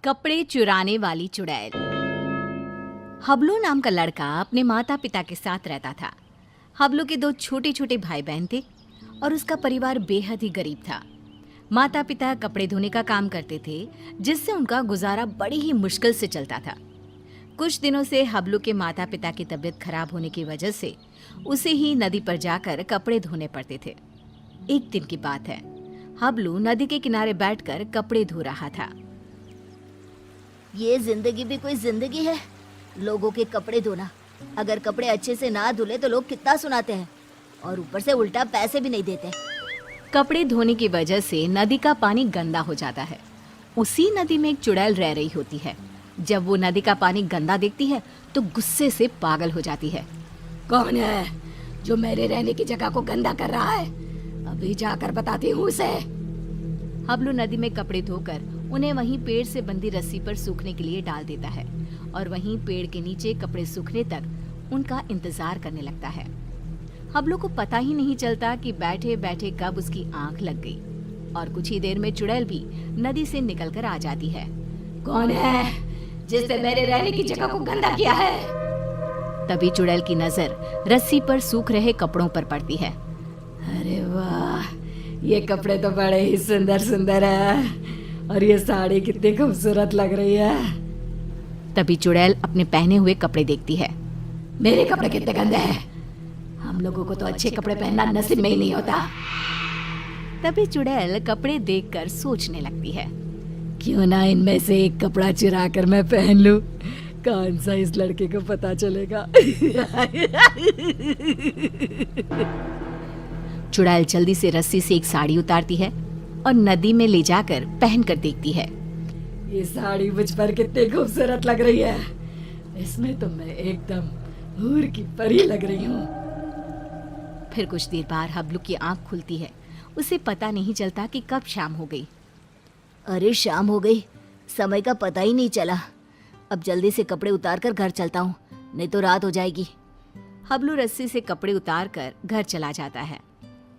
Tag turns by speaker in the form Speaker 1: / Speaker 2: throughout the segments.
Speaker 1: कपड़े चुराने वाली चुड़ैल। हबलू नाम का लड़का अपने माता पिता के साथ रहता था। हबलू के दो छोटे छोटे भाई बहन थे और उसका परिवार बेहद ही गरीब था। माता पिता कपड़े धोने का काम करते थे, जिससे उनका गुजारा बड़ी ही मुश्किल से चलता था। कुछ दिनों से हबलू के माता पिता की तबीयत खराब होने की वजह से उसे ही नदी पर जाकर कपड़े धोने पड़ते थे। एक दिन की बात है, हबलू नदी के किनारे बैठकर कपड़े धो रहा था।
Speaker 2: ये जिंदगी भी कोई जिंदगी है, लोगों के कपड़े धोना। अगर कपड़े अच्छे से ना धुले तो लोग कितना सुनाते हैं और ऊपर से उल्टा पैसे भी नहीं देते।
Speaker 1: कपड़े धोने की वजह से नदी का पानी गंदा हो जाता है। उसी नदी में एक चुड़ैल रह रही होती है। जब वो नदी का पानी गंदा देखती है तो गुस्से से पागल हो जाती है।
Speaker 2: कौन है जो मेरे रहने की जगह को गंदा कर रहा है? अभी जाकर बताती हूँ उसे।
Speaker 1: हबलू नदी में कपड़े धोकर उन्हें वहीं पेड़ से बंधी रस्सी पर सूखने के लिए डाल देता है और वहीं पेड़ के नीचे कपड़े सूखने तक उनका इंतजार करने लगता है। हबलू को पता ही नहीं चलता कि बैठे बैठे कब उसकी आंख लग गई और कुछ ही देर में चुड़ैल भी नदी से निकलकर आ जाती है।
Speaker 2: कौन है जिसने मेरे रहने की जगह को गंदा किया है?
Speaker 1: तभी चुड़ैल की नजर रस्सी पर सूख रहे कपड़ों पर पड़ती है।
Speaker 2: अरे वाह, ये कपड़े तो बड़े ही सुंदर सुंदर है और ये साड़ी कितनी खूबसूरत लग रही है।
Speaker 1: तभी चुड़ैल अपने पहने हुए कपड़े देखती है।
Speaker 2: मेरे कपड़े कितने गंदे हैं, हम लोगों को तो अच्छे कपड़े पहनना नसीब में ही नहीं होता।
Speaker 1: तभी चुड़ैल कपड़े देखकर सोचने लगती है,
Speaker 2: क्यों ना इनमें से एक कपड़ा चुरा कर मैं पहन लूं, कौन सा इस लड़के को पता चलेगा।
Speaker 1: चुड़ैल जल्दी से रस्सी से एक साड़ी उतारती है और नदी में ले जाकर पहन कर देखती है।
Speaker 2: ये साड़ी मुझ पर कितनी खूबसूरत लग रही है, इसमें तो मैं एकदम हूर की परी लग रही हूँ।
Speaker 1: फिर कुछ देर बाद हबलू की आंख खुलती है। उसे पता नहीं चलता कि कब शाम हो गई।
Speaker 2: अरे शाम हो गई, समय का पता ही नहीं चला। अब जल्दी से कपड़े उतार कर घर चलता हूँ, नहीं तो रात हो जाएगी।
Speaker 1: हबलू रस्सी से कपड़े उतार कर घर चला जाता है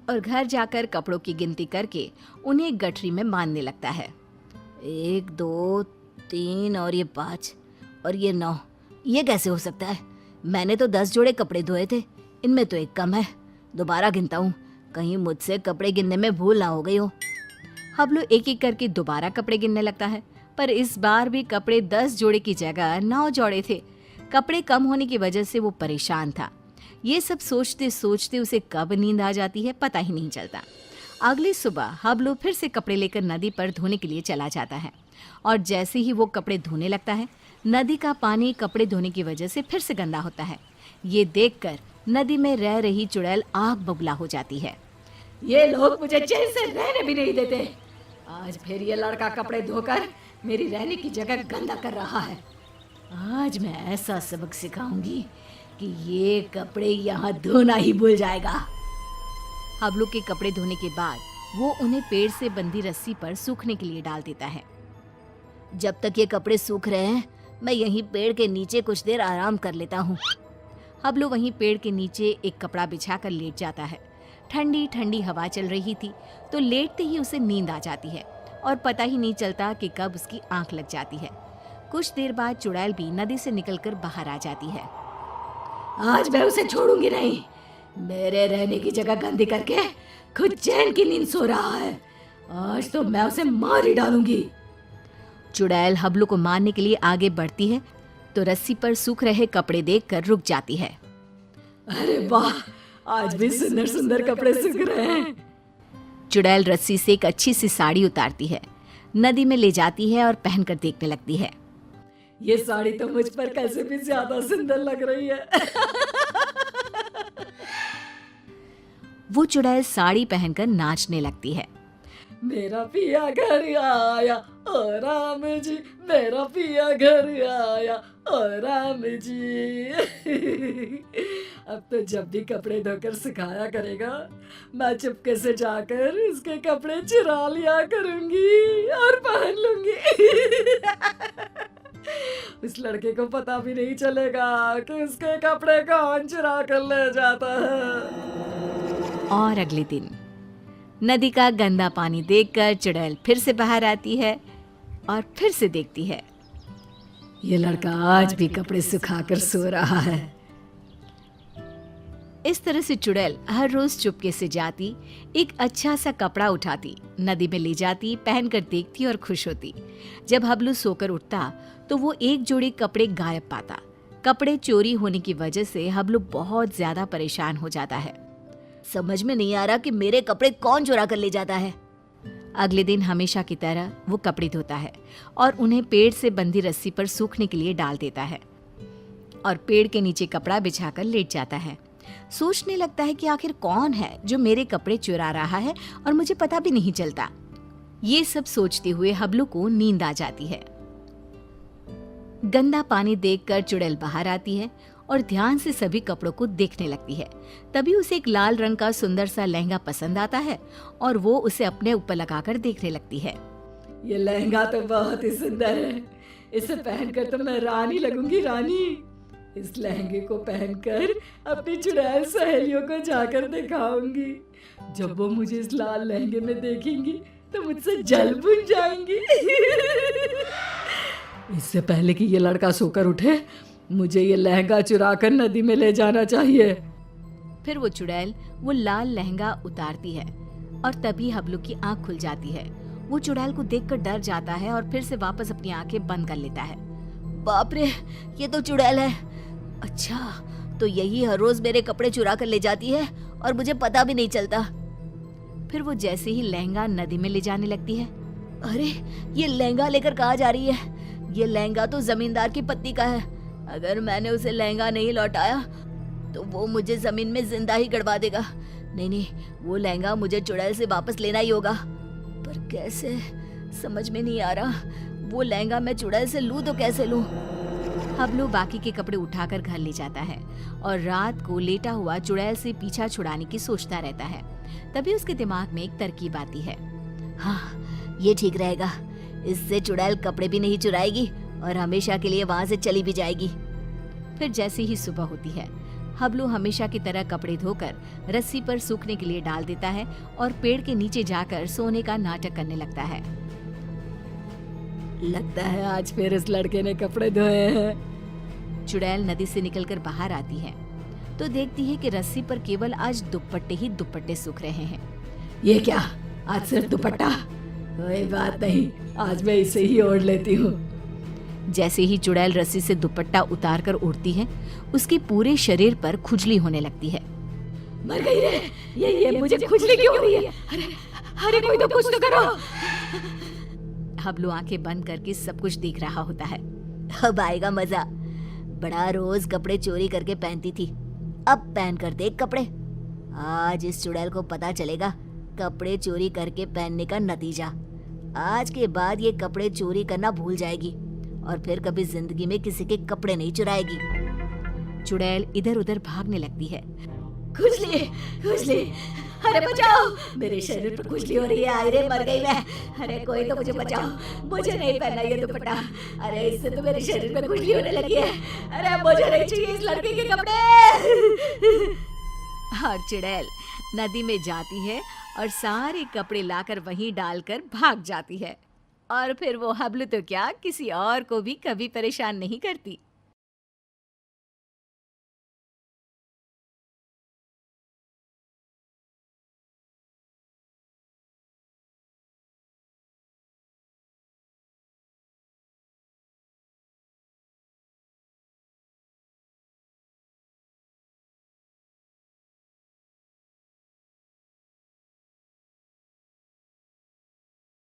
Speaker 1: और घर जाकर कपड़ों की गिनती करके उन्हें एक गठरी में बांधने लगता है।
Speaker 2: 1 2 3 और ये 5 और ये 9, ये कैसे हो सकता है? मैंने तो 10 जोड़े कपड़े धोए थे, इनमें तो एक कम है। दोबारा गिनता हूँ, कहीं मुझसे कपड़े गिनने में भूल ना हो गई हो।
Speaker 1: हबलू एक एक करके दोबारा कपड़े गिनने लगता है, पर इस बार भी कपड़े 10 जोड़े की जगह 9 जोड़े थे। कपड़े कम होने की वजह से वो परेशान था। ये सब सोचते सोचते उसे कब नींद आ जाती है पता ही नहीं चलता। अगली सुबह हबलू फिर से कपड़े लेकर नदी पर धोने के लिए चला जाता है और जैसे ही वो कपड़े धोने लगता है, नदी का पानी कपड़े धोने की वजह से फिर से गंदा होता है। ये देखकर नदी में रह रही चुड़ैल आग बबूला हो जाती है।
Speaker 2: ये लोग मुझे चैन से रहने भी नहीं देते। आज फिर ये लड़का कपड़े धोकर मेरी रहने की जगह गंदा कर रहा है। आज मैं ऐसा सबक सिखाऊंगी कि ये कपड़े यहाँ धोना ही भूल जाएगा।
Speaker 1: हबलू के कपड़े धोने के बाद वो उन्हें पेड़ से बंधी रस्सी पर सूखने के लिए डाल देता है।
Speaker 2: जब तक ये कपड़े सूख रहे हैं, मैं यहीं पेड़ के नीचे कुछ देर आराम कर लेता हूँ।
Speaker 1: हबलू वहीं पेड़ के नीचे एक कपड़ा बिछाकर लेट जाता है। ठंडी ठंडी हवा चल रही थी तो लेटते ही उसे नींद आ जाती है और पता ही नहीं चलता कि कब उसकी आंख लग जाती है। कुछ देर बाद चुड़ैल भी नदी से निकलकर बाहर आ जाती है।
Speaker 2: आज मैं उसे छोड़ूंगी नहीं, मेरे रहने की जगह गंदी करके खुद चैन की नींद सो रहा है। आज तो मैं उसे मार ही डालूंगी।
Speaker 1: चुड़ैल हबलू को मारने के लिए आगे बढ़ती है तो रस्सी पर सूख रहे कपड़े देखकर रुक जाती है।
Speaker 2: अरे वाह, आज भी सुंदर सुंदर कपड़े सूख रहे हैं।
Speaker 1: चुड़ैल रस्सी से एक अच्छी सी साड़ी उतारती है, नदी में ले जाती है और पहनकर देखने लगती है।
Speaker 2: ये साड़ी तो मुझ पर कैसे भी ज्यादा सुंदर लग रही है।
Speaker 1: वो चुड़ैल साड़ी पहनकर नाचने लगती है।
Speaker 2: मेरा पिया घर आया ओ राम जी, मेरा पिया घर आया ओ राम जी। अब तो जब भी कपड़े धोकर सुखाया करेगा, मैं चुपके से जाकर उसके कपड़े चुरा लिया करूंगी और पहन लूंगी। उस लड़के को पता भी नहीं चलेगा कि उसके कपड़े कौन चुरा कर ले जाता है।
Speaker 1: और अगले दिन नदी का गंदा पानी देखकर चुड़ैल फिर से बाहर आती है और फिर से देखती है।
Speaker 2: ये लड़का आज भी कपड़े सुखाकर सो रहा है।
Speaker 1: इस तरह से चुड़ैल हर रोज चुपके से जाती, एक अच्छा सा कपड़ा उठाती, नदी में ले जाती, पहनकर देखती और खुश होती। जब हबलू सोकर उठता तो वो एक जोड़ी कपड़े गायब पाता। कपड़े चोरी होने की वजह से हबलू बहुत ज्यादा परेशान हो जाता है। समझ में नहीं आ रहा कि मेरे कपड़े कौन चुरा कर ले जाता है। अगले दिन हमेशा की तरह वो कपड़े धोता है और उन्हें पेड़ से बंधी रस्सी पर सूखने के लिए डाल देता है और पेड़ के नीचे कपड़ा बिछाकर लेट जाता है। सोचने लगता है कि आखिर कौन है जो मेरे कपड़े चुरा रहा है और मुझे पता भी नहीं चलता। ये सब सोचते हुए हबलू को नींद आ जाती है। गंदा पानी देखकर चुड़ैल बाहर आती है और ध्यान से सभी कपड़ों को देखने लगती है। तभी उसे एक लाल रंग का सुंदर सा लहंगा पसंद आता है और वो उसे अपने ऊपर लगाकर देखने लगती है।
Speaker 2: ये लहंगा तो बहुत ही सुंदर है। इसे पहनकर तो मैं रानी लगूंगी, रानी। इस लहंगे को पहनकर अपनी चुड़ैल सहेलियों को जाकर दिखाऊंगी। जब वो मुझे इस लाल लहंगे में देखेंगी तो मुझसे जल बुझ जाएंगी। इससे पहले कि ये लड़का सोकर उठे, मुझे ये लहंगा चुराकर नदी में ले जाना चाहिए।
Speaker 1: फिर वो चुड़ैल वो लाल लहंगा उतारती है और तभी हबलू की आंख खुल जाती है। वो चुड़ैल को देखकर डर जाता है और फिर से वापस अपनी आंखें बंद कर लेता है। बाप रे, ये तो चुड़ैल है। अच्छा, तो यही हर रोज मेरे कपड़े चुरा कर ले जाती है और मुझे पता भी नहीं चलता। फिर वो जैसे ही लहंगा नदी में ले जाने लगती है, अरे ये लहंगा लेकर कहाँ जा रही है? ये लहंगा तो जमींदार की पत्नी का है। अगर मैंने उसे लहंगा नहीं लौटाया तो वो मुझे जमीन में जिंदा ही गड़वा देगा। नहीं, वो लहंगा मुझे चुड़ैल से वापस लेना ही होगा। पर कैसे, समझ में नहीं आ रहा। वो लहंगा मैं चुड़ैल से लूं तो कैसे लूं? हबलू बाकी के कपड़े उठाकर घर ले जाता है और रात को लेटा हुआ चुड़ैल से पीछा छुड़ाने की सोचता रहता है। तभी उसके दिमाग में एक तरकीब आती है। हाँ, ये ठीक रहेगा। इससे चुड़ैल कपड़े भी नहीं चुराएगी और हमेशा के लिए वहां से चली भी जाएगी। फिर जैसे ही सुबह होती है, हबलू हमेशा की तरह कपड़े धोकर रस्सी पर सूखने के लिए डाल देता है और पेड़ के नीचे जाकर सोने का नाटक करने लगता है।
Speaker 2: लगता है आज फिर इस लड़के ने कपड़े धोए हैं।
Speaker 1: चुड़ैल नदी से निकलकर बाहर आती है तो देखती है कि रस्सी पर केवल आज दुपट्टे ही दुपट्टे सूख रहे हैं।
Speaker 2: ये क्या, आज सिर्फ दुपट्टा? कोई बात नहीं, आज मैं इसे ही ओढ़ लेती हूँ।
Speaker 1: जैसे ही चुड़ैल रस्सी से दुपट्टा उतार कर उड़ती है, उसके पूरे शरीर पर खुजली होने लगती है।
Speaker 2: मर गई रे, ये मुझे खुजली क्यों हो रही है? अरे कोई तो कुछ तो करो।
Speaker 1: हबलू आंखें बंद करके सब कुछ देख रहा होता है। अब आएगा मजा। बड़ा रोज कपड़े चोरी करके पहनती थी, अब पहन कर देख कपड़े। आज इस चुड़ैल को पता चलेगा कपड़े चोरी करके पहनने का नतीजा। आज के बाद ये कपड़े चोरी करना भूल जाएगी और फिर कभी जिंदगी में किसी के कपड़े नहीं चुराएगी। चुड़ैल इधर उधर भागने लगती है।
Speaker 2: खुजली, खुजली, अरे बचाओ, मेरे शरीर पर खुजली हो रही है। अरे मर गई मैं। अरे कोई तो मुझे बचाओ, मुझे नहीं पहनना ये दुपट्टा। अरे इससे तो मेरे शरीर में खुजली होने लगी है। अरे मुझे नहीं चाहिए इस लड़के के कपड़े।
Speaker 1: और चुड़ैल नदी में जाती है और सारे कपड़े लाकर वहीं डालकर भाग जाती है। और फिर वो हबलू तो क्या, किसी और को भी कभी परेशान नहीं करती।